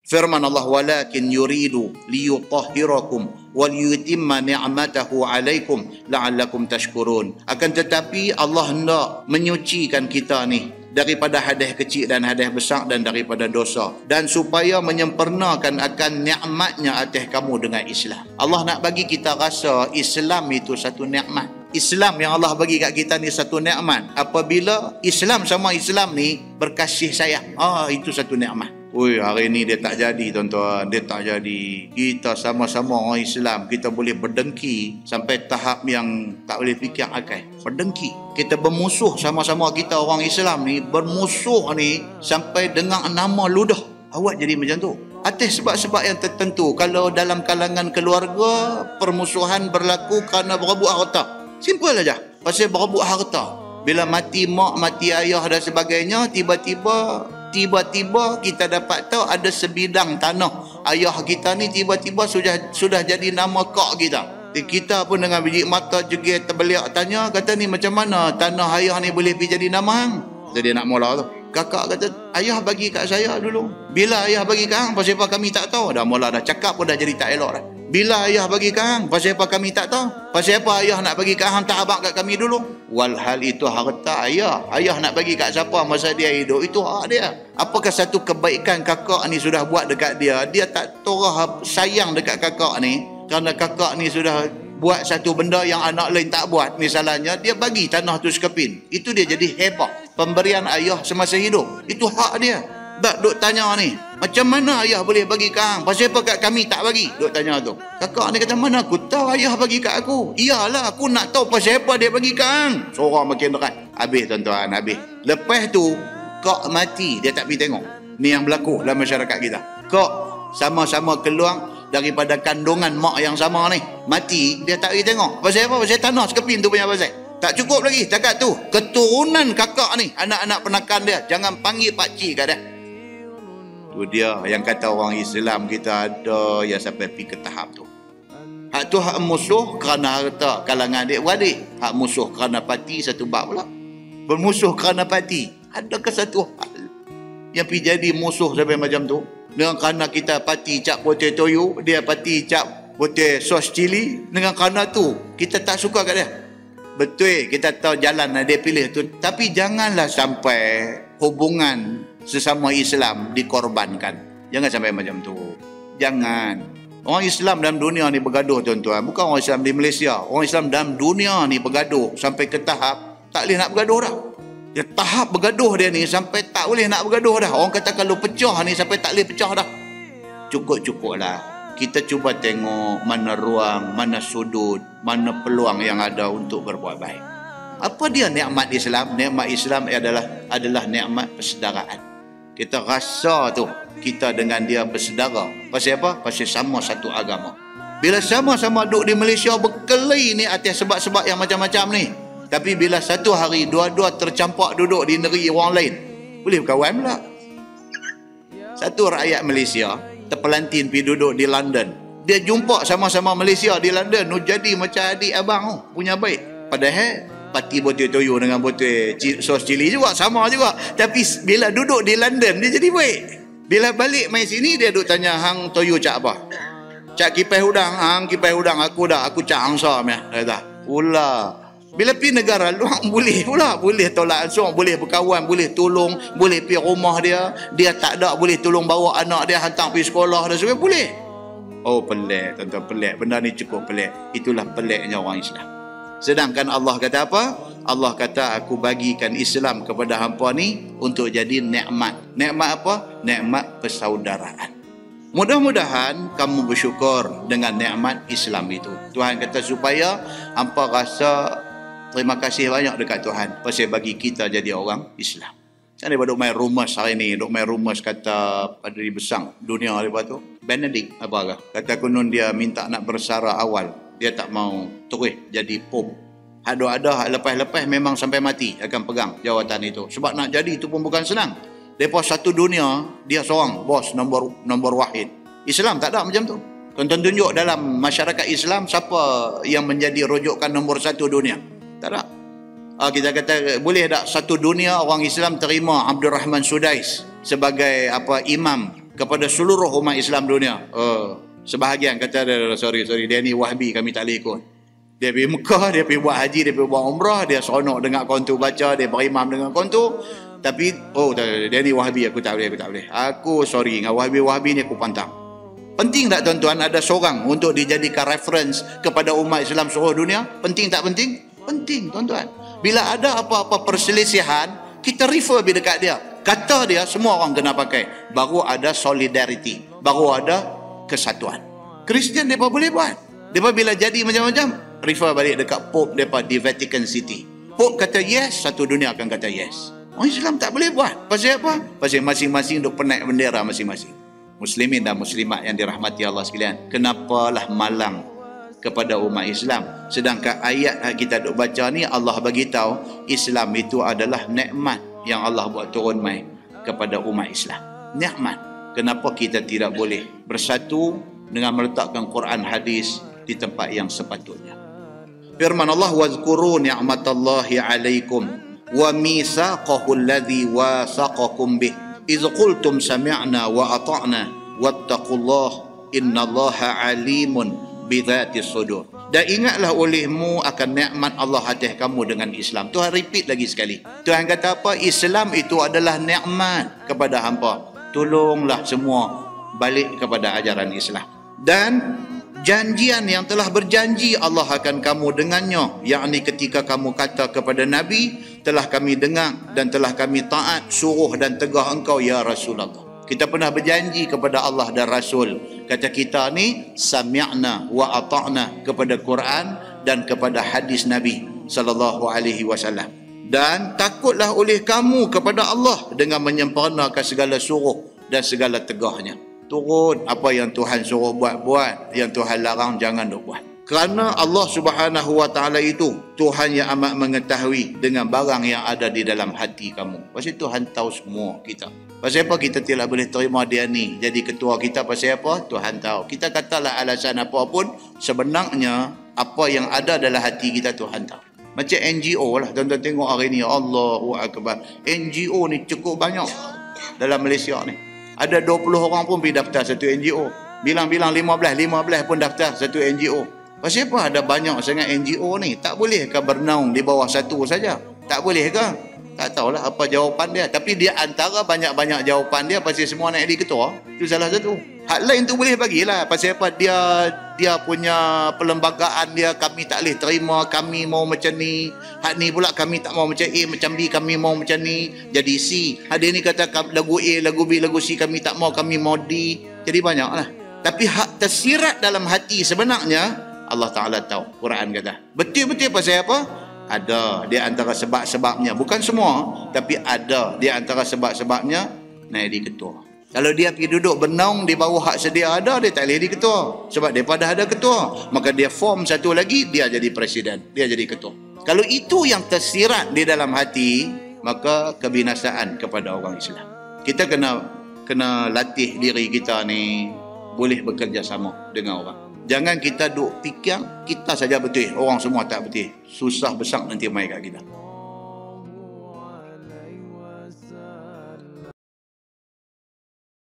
Firman Allah, walakin yuridu liyutahhirakum wal yutimma ni'matahu 'alaikum la'allakum tashkurun. Akan tetapi Allah hendak menyucikan kita ni daripada hadas kecil dan hadas besar dan daripada dosa, dan supaya menyempurnakan akan nikmatnya atas kamu dengan Islam. Allah nak bagi kita rasa Islam itu satu nikmat. Islam yang Allah bagi kat kita ni satu nikmat. Apabila Islam sama Islam ni berkasih sayang, itu satu nikmat. Oi, hari ni dia tak jadi tuan-tuan, dia tak jadi. Kita sama-sama orang Islam, kita boleh berdengki sampai tahap yang tak boleh fikir akal. Berdengki. Kita bermusuh sama-sama, kita orang Islam ni bermusuh ni sampai dengan nama ludah. Awak jadi macam tu. Atas sebab-sebab yang tertentu. Kalau dalam kalangan keluarga, permusuhan berlaku kerana berebut harta. Simple aja. Pasal berebut harta. Bila mati mak, mati ayah dan sebagainya, tiba-tiba kita dapat tahu ada sebidang tanah ayah kita ni tiba-tiba sudah jadi nama kak kita. Kita pun dengan biji mata jegir terbeliak tanya, kata ni macam mana tanah ayah ni boleh pergi jadi nama hang? Jadi nak mula tu. Kakak kata, ayah bagi kat saya dulu. Bila ayah bagi kat hang, pasal apa kami tak tahu? Dah mula dah cakap pun dah jadi tak elok dah. Bila ayah bagi kat hang, pasal apa kami tak tahu? Pasal apa ayah nak bagi kat hang tak abang kat kami dulu? Walhal itu harta ayah. Ayah nak bagi kat siapa masa dia hidup, itu hak dia. Apakah satu kebaikan kakak ni sudah buat dekat dia, dia tak torah sayang dekat kakak ni kerana kakak ni sudah buat satu benda yang anak lain tak buat. Misalnya dia bagi tanah tu sekepin, itu dia jadi hebah. Pemberian ayah semasa hidup, itu hak dia. Tak duk tanya ni, macam mana ayah boleh bagi kat hang? Pasal apa kat kami tak bagi? Duk tanya tu. Kakak ni kata, mana aku tahu ayah bagi kat aku? Iyalah, aku nak tahu pasal apa dia bagi kat hang. Sorang makin dekat. Habis tuan-tuan, habis. Lepas tu, kak mati, dia tak pergi tengok. Ni yang berlaku dalam masyarakat kita. Kak sama-sama keluar daripada kandungan mak yang sama ni. Mati, dia tak pergi tengok. Pasal apa? Pasal tanah sekepin tu punya pasal. Tak cukup lagi, cakap tu. Keturunan kakak ni, anak-anak penakan dia, jangan panggil pakcik kat dia. Tu dia yang kata orang Islam kita ada yang sampai pergi ke tahap tu. Hak tu hak musuh kerana harta kalangan adik-beradik. Hak musuh kerana parti satu bab pula. Bermusuh kerana parti. Adakah satu hal yang pergi jadi musuh sampai macam tu? Dengan kerana kita parti cap putih toyo, dia parti cap putih sos cili. Dengan kerana tu kita tak suka kat dia. Betul, kita tahu jalan dia pilih tu. Tapi janganlah sampai hubungan sesama Islam dikorbankan. Jangan sampai macam tu. Jangan. Orang Islam dalam dunia ni bergaduh tuan-tuan. Bukan orang Islam di Malaysia. Orang Islam dalam dunia ni bergaduh sampai ke tahap tak boleh nak bergaduh dah. Ya, tahap bergaduh dia ni sampai tak boleh nak bergaduh dah. Orang kata kalau pecah ni sampai tak boleh pecah dah. Cukup-cukuplah. Kita cuba tengok mana ruang, mana sudut, mana peluang yang ada untuk berbuat baik. Apa dia nikmat Islam? Nikmat Islam adalah nikmat persaudaraan. Kita rasa tu kita dengan dia bersaudara. Pasal apa? Pasal sama satu agama. Bila sama-sama duduk di Malaysia berkelahi ni atas sebab-sebab yang macam-macam ni. Tapi bila satu hari dua-dua tercampak duduk di negeri orang lain, boleh berkawan pula. Satu rakyat Malaysia terpelantin pergi duduk di London. Dia jumpa sama-sama Malaysia di London, jadi macam adik abang punya baik. Padahal parti botol toyo dengan botol sos cili juga sama juga. Tapi bila duduk di London dia jadi baik. Bila balik mai sini dia duk tanya, hang toyo cak apa? Cak kipas udang. Hang kipas udang aku dah, aku cak angsa meh. Kata pula. Bila pergi negara luar boleh pula, boleh tolak ansur, boleh berkawan, boleh tolong, boleh pergi rumah dia, dia tak ada boleh tolong bawa anak dia hantar pergi sekolah dan sebagainya, boleh. Oh pelik tuan-tuan, pelik. Benda ni cukup pelik. Itulah peliknya orang Islam. Sedangkan Allah kata apa? Allah kata aku bagikan Islam kepada hampa ni untuk jadi nikmat. Nikmat apa? Nikmat persaudaraan. Mudah-mudahan kamu bersyukur dengan nikmat Islam itu. Tuhan kata supaya hampa rasa terima kasih banyak dekat Tuhan pasal bagi kita jadi orang Islam. Saya duk main rumus hari ni, duk main rumus kata Padri Besang dunia lepas tu. Benedict apa kata kunun dia minta nak bersara awal. Dia tak mau terus jadi pop. Ada lepas-lepas memang sampai mati akan pegang jawatan itu. Sebab nak jadi itu pun bukan senang. Lepas satu dunia dia seorang bos nombor wahid. Islam tak ada macam tu. Tonton tunjuk dalam masyarakat Islam siapa yang menjadi rujukan nombor satu dunia. Tak ada. Kita kata boleh tak satu dunia orang Islam terima Abdul Rahman Sudais sebagai imam kepada seluruh umat Islam dunia. Sebahagian kata sorry dia ni Wahhabi, kami tak boleh ikut. Dia pergi Mekah, dia pergi buat haji, dia pergi buat umrah, dia seronok dengar kontu baca, dia berimam dengan kontu. Tapi dia ni Wahhabi, aku tak boleh. Aku sorry dengan Wahhabi ni, aku pantang. Penting tak tuan-tuan ada seorang untuk dijadikan reference kepada umat Islam seluruh dunia? Penting tak penting? Penting tuan-tuan. Bila ada apa-apa perselisihan, kita refer pergi dekat dia. Kata dia semua orang kena pakai. Baru ada solidarity, baru ada kesatuan. Kristian mereka boleh buat. Mereka bila jadi macam-macam, refer balik dekat Pope mereka di Vatican City. Pope kata yes, satu dunia akan kata yes. Orang Islam tak boleh buat. Pasal apa? Pasal masing-masing duk penaik bendera masing-masing. Muslimin dan muslimat yang dirahmati Allah sekalian, kenapalah malang kepada umat Islam? Sedangkan ayat yang kita duk baca ni, Allah bagi tahu Islam itu adalah nikmat yang Allah buat turun mai kepada umat Islam. Nikmat. Kenapa kita tidak boleh bersatu dengan meletakkan Quran hadis di tempat yang sepatutnya? Firman Allah, wazkuru ni'matallahi alaikum wa mitsaqahu alladhi wasaqakum bih iz qultum sami'na wa ata'na wattaqullaha innallaha alimun bidzatis sudur. Dan ingatlah olehmu akan nikmat Allah atas kamu dengan Islam. Tuhan repeat lagi sekali. Tuhan kata apa? Islam itu adalah nikmat kepada hangpa. Tolonglah semua balik kepada ajaran Islam. Dan janjian yang telah berjanji Allah akan kamu dengannya, yakni ketika kamu kata kepada Nabi, telah kami dengar dan telah kami taat suruh dan tegah engkau ya Rasulullah. Kita pernah berjanji kepada Allah dan Rasul. Kata kita ni sami'na wa ata'na kepada Quran dan kepada hadis Nabi sallallahu alaihi wasallam. Dan takutlah oleh kamu kepada Allah dengan menyempurnakan segala suruh dan segala tegahnya. Turun apa yang Tuhan suruh buat, yang Tuhan larang jangan duk buat. Kerana Allah Subhanahu wa taala itu Tuhan yang amat mengetahui dengan barang yang ada di dalam hati kamu. Pasal Tuhan tahu semua kita. Pasal apa kita tidak boleh terima dia ni jadi ketua kita? Pasal apa? Tuhan tahu. Kita katalah alasan apa pun, sebenarnya apa yang ada dalam hati kita Tuhan tahu. Macam NGO lah, tuan-tuan tengok hari ni, Allahu Akbar. NGO ni cukup banyak dalam Malaysia ni. Ada 20 orang pun pergi daftar satu NGO. Bilang-bilang 15 pun daftar satu NGO. Pasal apa ada banyak sangat NGO ni? Tak boleh ke bernaung di bawah satu saja? Tak boleh ke? Tak tahulah apa jawapan dia. Tapi dia antara banyak-banyak jawapan dia pasal semua nak jadi ketua. Itu salah satu. Hak lain tu boleh bagilah. Pasal apa dia punya perlembagaan dia, kami tak boleh terima, kami mau macam ni. Hak ni pula kami tak mau macam A, macam B, kami mau macam ni. Jadi C. Ada ni kata lagu A, lagu B, lagu C kami tak mau, kami mau D. Jadi banyaklah. Tapi hak tersirat dalam hati sebenarnya Allah Ta'ala tahu. Quran kata. Betul-betul pasal apa? Ada di antara sebab-sebabnya. Bukan semua, tapi ada di antara sebab-sebabnya nak jadi ketua. Kalau dia pergi duduk bernaung di bawah hak sedia ada, dia tak boleh jadi ketua. Sebab dia pada ada ketua. Maka dia form satu lagi, dia jadi presiden. Dia jadi ketua. Kalau itu yang tersirat di dalam hati, maka kebinasaan kepada orang Islam. Kita kena latih diri kita ni boleh bekerja sama dengan orang. Jangan kita duk fikir kita saja betul, orang semua tak betul. Susah besar nanti mai kat kita.